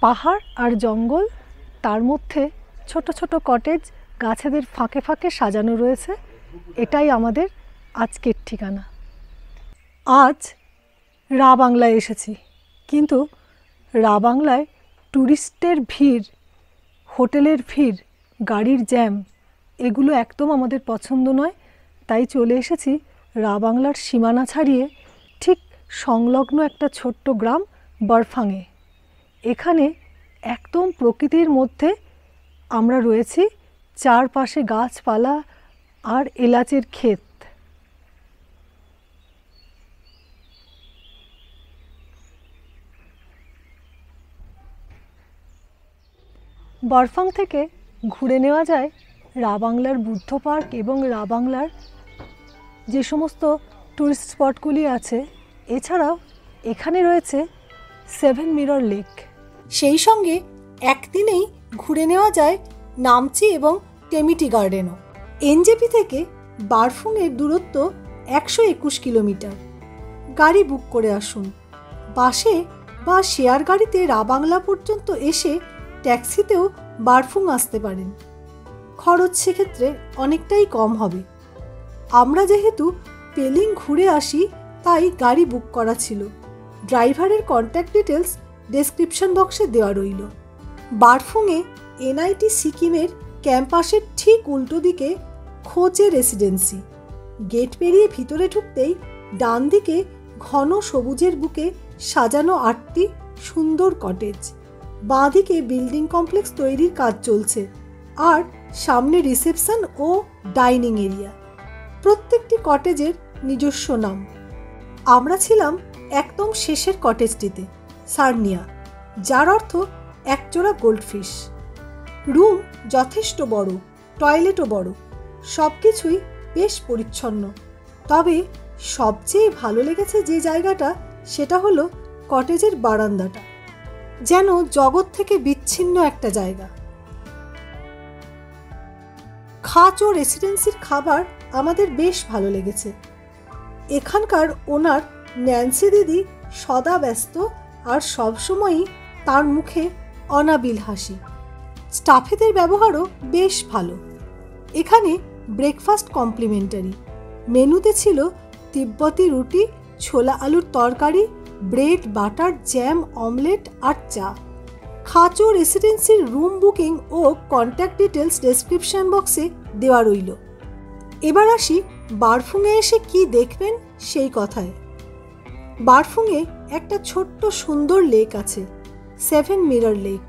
পাহাড় আর জঙ্গল, তার মধ্যে ছোট ছোট কটেজ গাছেদের ফাঁকে ফাঁকে সাজানো রয়েছে। এটাই আমাদের আজকের ঠিকানা। আজ রা বাংলায় এসেছি, কিন্তু রা বাংলায় ট্যুরিস্টের ভিড়, হোটেলের ভিড়, গাড়ির জ্যাম, এগুলো একদম আমাদের পছন্দ নয়। তাই চলে এসেছি রা বাংলার সীমানা ছাড়িয়ে ঠিক সংলগ্ন একটা ছোট্ট গ্রাম বরফাংয়ে। এখানে একদম প্রকৃতির মধ্যে আমরা রয়েছি, চারপাশে গাছপালা আর এলাচের ক্ষেত। বরফাং থেকে ঘুরে নেওয়া যায় রা বাংলার বুদ্ধ পার্ক এবং রা বাংলার যে সমস্ত টুরিস্ট স্পটগুলি আছে। এছাড়াও এখানে রয়েছে 7 মিরর লেক। সেই সঙ্গে একদিনেই ঘুরে নেওয়া যায় নামচি এবং টেমিটি গার্ডেনও। এনজেপি থেকে বারফুংয়ের দূরত্ব 121 কিলোমিটার। গাড়ি বুক করে আসুন। বাসে বা শেয়ার গাড়িতে রা বাংলা পর্যন্ত এসে ট্যাক্সিতেও বারফুং আসতে পারেন। খরচ সেক্ষেত্রে অনেকটাই কম হবে। আমরা যেহেতু পেলিং ঘুরে আসি, তাই গাড়ি বুক করা ছিল। ড্রাইভারের কন্ট্যাক্ট ডিটেলস ডেসক্রিপশন বক্সে দেওয়া রইল। বারফুংয়ে এনআইটি সিকিমের ক্যাম্পাসের ঠিক উল্টো দিকে খোচে রেসিডেন্সি। গেট পেরিয়ে ভিতরে ঢুকতেই ডান দিকে ঘন সবুজের বুকে সাজানো 8টি সুন্দর কটেজ। বাঁ দিকে বিল্ডিং কমপ্লেক্স তৈরির কাজ চলছে, আর সামনে রিসেপশন ও ডাইনিং এরিয়া। প্রত্যেকটি কটেজের নিজস্ব নাম। আমরা ছিলাম একদম শেষের কটেজটিতে, সার্নিয়া, যার অর্থ একজোড়া গোল্ডফিশ। রুম যথেষ্ট বড়, টয়লেটও বড়, সব কিছুই বেশ পরিচ্ছন্ন। তবে সবচেয়ে ভালো লেগেছে যে জায়গাটা, সেটা হলো কটেজের বারান্দাটা। যেন জগৎ থেকে বিচ্ছিন্ন একটা জায়গা। খাচো রেসিডেন্সির খাবার আমাদের বেশ ভালো লেগেছে। এখানকার ওনার ন্যান্সি দিদি সদা ব্যস্ত, আর সবসময়ই তার মুখে অনাবিল হাসি। স্টাফেদের ব্যবহারও বেশ ভালো। এখানে ব্রেকফাস্ট কমপ্লিমেন্টারি। মেনুতে ছিল তিব্বতি রুটি, ছোলা আলুর তরকারি, ব্রেড, বাটার, জ্যাম, অমলেট আর চা। খাচো রেসিডেন্সির রুম বুকিং ও কন্ট্যাক্ট ডিটেলস ডেসক্রিপশন বক্সে দেওয়া রইল। এবার আসি বারফুংয়ে এসে কি দেখবেন সেই কথায়। বারফুংয়ে একটা ছোট্ট সুন্দর লেক আছে, 7 মিরর লেক।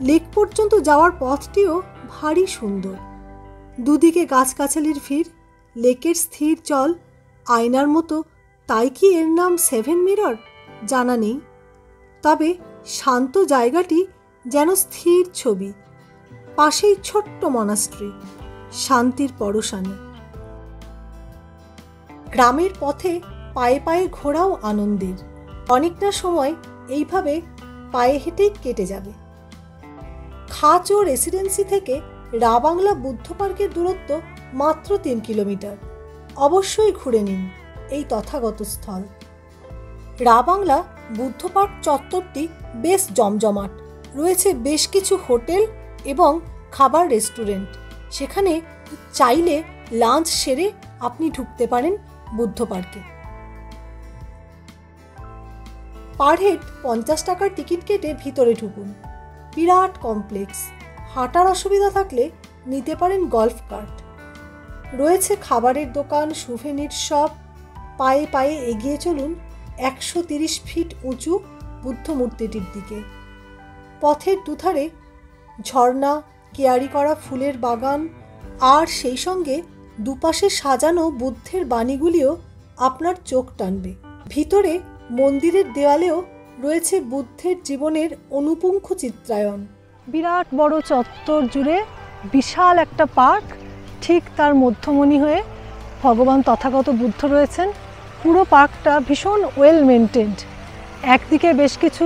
লেক পর্যন্ত যাওয়ার পথটিও ভারী সুন্দর। দুদিকে গাছগাছালির ভিড়, লেকের স্থির জল আয়নার মতো। তাই কি এর নাম 7 মিরর জানা নেই, তবে শান্ত জায়গাটি যেন স্থির ছবি। পাশেই ছোট্ট মনাস্ট্রি, শান্তির পরশানে। গ্রামের পথে পায়ে পায়ে ঘোরাও আনন্দের। অনেকটা সময় এইভাবে পায়ে হেঁটেই কেটে যাবে। খাচো রেসিডেন্সি থেকে রা বাংলা বুদ্ধ পার্কের দূরত্ব মাত্র 3 কিলোমিটার। অবশ্যই ঘুরে নিন এই তথাগত স্থল। রা বাংলা বুদ্ধ পার্ক চত্বরটি বেশ জমজমাট। রয়েছে বেশ কিছু হোটেল এবং খাবার রেস্টুরেন্ট। সেখানে চাইলে লাঞ্চ সেরে আপনি ঢুকতে পারেন বুদ্ধ পার্কে। পার হেড 50 টাকার টিকিট কেটে ভিতরে ঢুকুন। বিরাট কমপ্লেক্স। হাঁটার অসুবিধা থাকলে নিতে পারেন গল্ফ কার্ট। রয়েছে খাবারের দোকান, সুভেনির শপ। পায়ে পায়ে এগিয়ে চলুন 130 ফিট উঁচু বুদ্ধ মূর্তিটির দিকে। পথের দুধারে ঝর্ণা, কেয়ারি করা ফুলের বাগান, আর সেই সঙ্গে দুপাশে সাজানো বুদ্ধের বাণীগুলিও আপনার চোখ টানবে। ভিতরে মন্দিরের দেওয়ালেও রয়েছে বুদ্ধের জীবনের অনুপুঙ্খ চিত্রায়ন। বিরাট বড় চত্বর জুড়ে বিশাল একটা পার্ক। ঠিক তার মধ্যমণি হয়ে ভগবান তথাগত বুদ্ধ রয়েছেন। পুরো পার্কটা ভীষণ ওয়েল মেনটেন্ড। একদিকে বেশ কিছু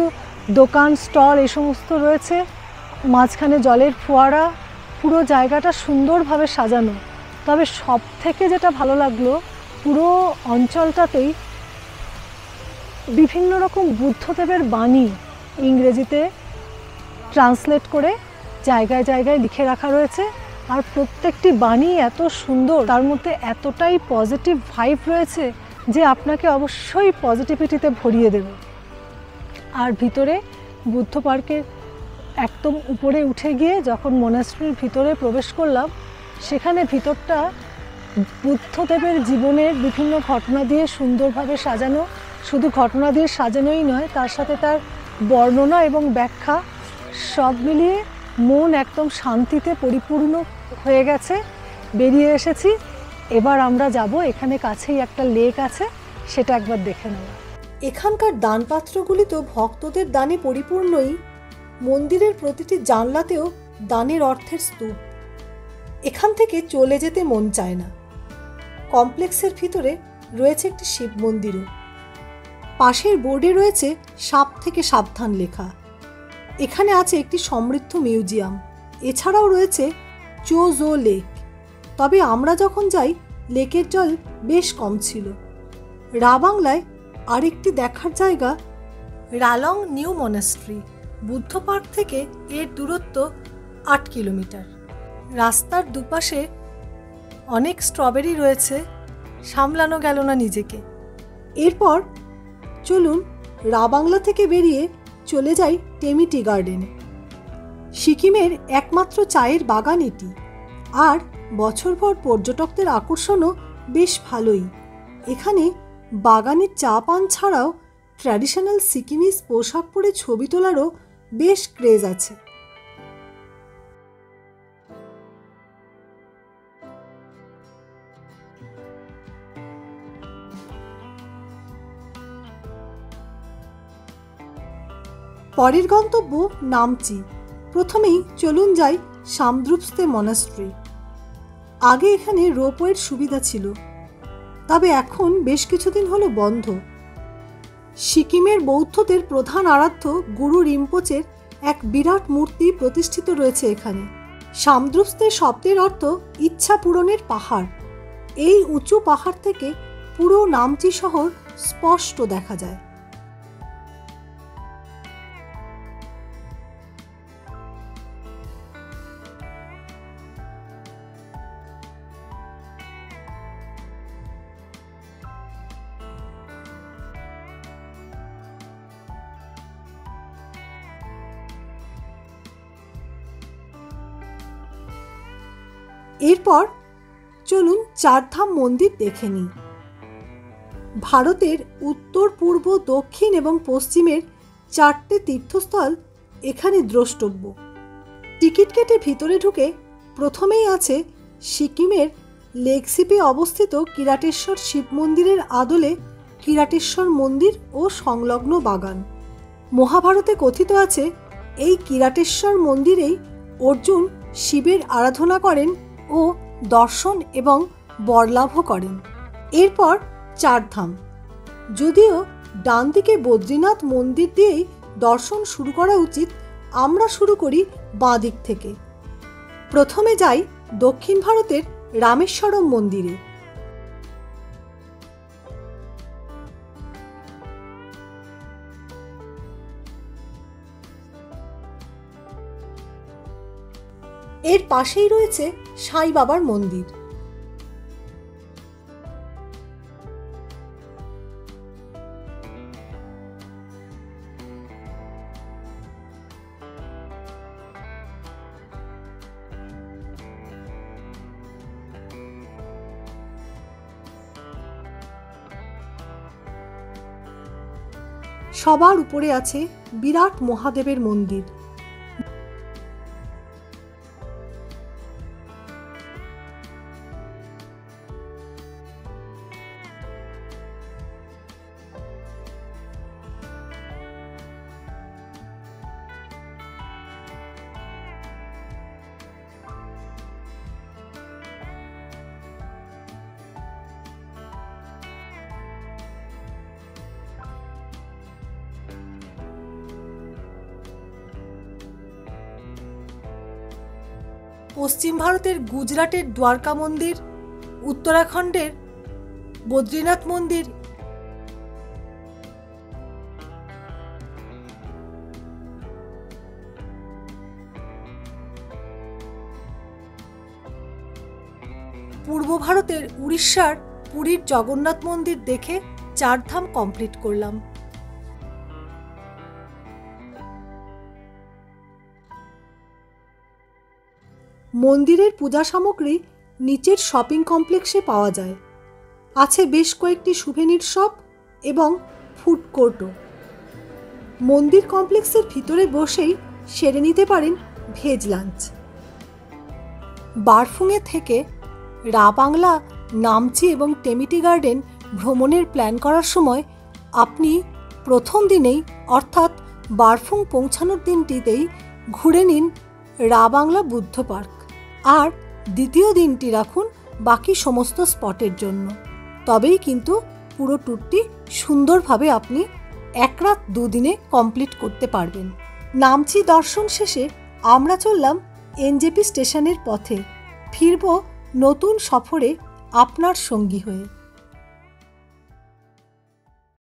দোকান, স্টল এই সমস্ত রয়েছে, মাঝখানে জলের ফোয়ারা। পুরো জায়গাটা সুন্দরভাবে সাজানো। তবে সব থেকে যেটা ভালো লাগলো, পুরো অঞ্চলটাতেই বিভিন্ন রকম বুদ্ধদেবের বাণী ইংরেজিতে ট্রান্সলেট করে জায়গায় জায়গায় লিখে রাখা রয়েছে। আর প্রত্যেকটি বাণী এত সুন্দর, তার মধ্যে এতটাই পজিটিভ ভাইব রয়েছে যে আপনাকে অবশ্যই পজিটিভিটিতে ভরিয়ে দেবে। আর ভিতরে বুদ্ধ পার্কের একদম উপরে উঠে গিয়ে যখন মনাস্ট্রির ভিতরে প্রবেশ করলাম, সেখানে ভিতরটা বুদ্ধদেবের জীবনের বিভিন্ন ঘটনা দিয়ে সুন্দরভাবে সাজানো। শুধু ঘটনা দিয়ে সাজানোই নয়, তার সাথে তার বর্ণনা এবং ব্যাখ্যা সব মিলিয়ে মন একদম শান্তিতে পরিপূর্ণ হয়ে গেছে। বেরিয়ে এসেছি। এবার আমরা যাব, এখানে কাছেই একটা লেক আছে, সেটা একবার দেখে নেব। এখানকার দানপাত্রগুলি তো ভক্তদের দানে পরিপূর্ণই। মন্দিরের প্রতিটি জানলাতেও দানের অর্থের স্তূপ। এখান থেকে চলে যেতে মন চায় না। কমপ্লেক্সের ভিতরে রয়েছে একটি শিব মন্দিরও। পাশের বোর্ডে রয়েছে সাপ থেকে সাবধান লেখা। এখানে আছে একটি সমৃদ্ধ মিউজিয়াম। এছাড়াও রয়েছে চোজো লেক। তবে আমরা যখন যাই লেকের জল বেশ কম ছিল। রাবাংলায় আরেকটি দেখার জায়গা Ralang new monastery. Buddha park থেকে এর দূরত্ব 8 কিলোমিটার। রাস্তার দুপাশে অনেক স্ট্রবেরি রয়েছে, সামলানো গেল না নিজেকে। এরপর চলুন রাবাংলা থেকে বেরিয়ে চলে যাই টেমি টি গার্ডেনে। সিকিমের একমাত্র চায়ের বাগান এটি। আর বছরভর পর্যটকদের আকর্ষণও বেশ ভালোই। এখানে বাগানের চা পান ছাড়াও ট্র্যাডিশনাল সিকিমিজ পোশাক পরে ছবি তোলারও বেশ ক্রেজ আছে। পরের গন্তব্য নামচি। প্রথমেই চলুন যাই সামদ্রুপস্তে মনাস্ট্রি। আগে এখানে রোপওয়ের সুবিধা ছিল, তবে এখন বেশ কিছুদিন হলো বন্ধ। সিকিমের বৌদ্ধদের প্রধান আরাধ্য গুরু রিম্পোচের এক বিরাট মূর্তি প্রতিষ্ঠিত রয়েছে এখানে। সামদ্রুপস্তে শব্দের অর্থ ইচ্ছা পূরণের পাহাড়। এই উঁচু পাহাড় থেকে পুরো নামচি শহর স্পষ্ট দেখা যায়। এরপর চলুন চারধাম মন্দির দেখে নিই। ভারতের উত্তর, পূর্ব, দক্ষিণ এবং পশ্চিমের 4টে তীর্থস্থল এখানে দ্রষ্টব্য। টিকিট কেটে ভিতরে ঢুকে প্রথমেই আছে সিকিমের লেগসিপে অবস্থিত কিরাটেশ্বর শিব মন্দিরের আদলে কিরাটেশ্বর মন্দির ও সংলগ্ন বাগান। মহাভারতে কথিত আছে এই কিরাটেশ্বর মন্দিরেই অর্জুন শিবের আরাধনা করেন ও দর্শন এবং বরলাভও করেন। এরপর চারধাম। যদিও ডান দিকে বদ্রীনাথ মন্দির দিয়েই দর্শন শুরু করা উচিত, আমরা শুরু করি বাঁ দিক থেকে। প্রথমে যাই দক্ষিণ ভারতের রামেশ্বরম মন্দিরে। এর পাশেই রয়েছে সাই বাবার মন্দির। সবার উপরে আছে বিরাট মহাদেবের মন্দির। পশ্চিম ভারতের গুজরাটের দ্বারকা মন্দির, উত্তরাখণ্ডের বদ্রীনাথ মন্দির, পূর্ব ভারতের উড়িষ্যার পুরীর জগন্নাথ মন্দির দেখে 4 ধাম কমপ্লিট করলাম। মন্দিরের পূজা সামগ্রী নিচের শপিং কমপ্লেক্সে পাওয়া যায়। আছে বেশ কয়েকটি সুভেনির শপ এবং ফুড কোর্টও। মন্দির কমপ্লেক্সের ভিতরে বসেই সেরে নিতে পারেন ভেজ লাঞ্চ। বারফুংয়ে থেকে রা বাংলা, নামচি এবং টেমিটি গার্ডেন ভ্রমণের প্ল্যান করার সময় আপনি প্রথম দিনেই অর্থাৎ বারফুং পৌঁছানোর দিনটিতেই ঘুরে নিন রা বাংলা বুদ্ধ পার্ক, আর দ্বিতীয় দিনটি রাখুন বাকি সমস্ত স্পটের জন্য। তবেই কিন্তু পুরো ট্যুরটি সুন্দরভাবে আপনি 1 রাত 2 দিনে কমপ্লিট করতে পারবেন। নামচি দর্শন শেষে আমরা চললাম এনজেপি স্টেশনের পথে, ফিরব নতুন সফরে আপনার সঙ্গী হয়ে।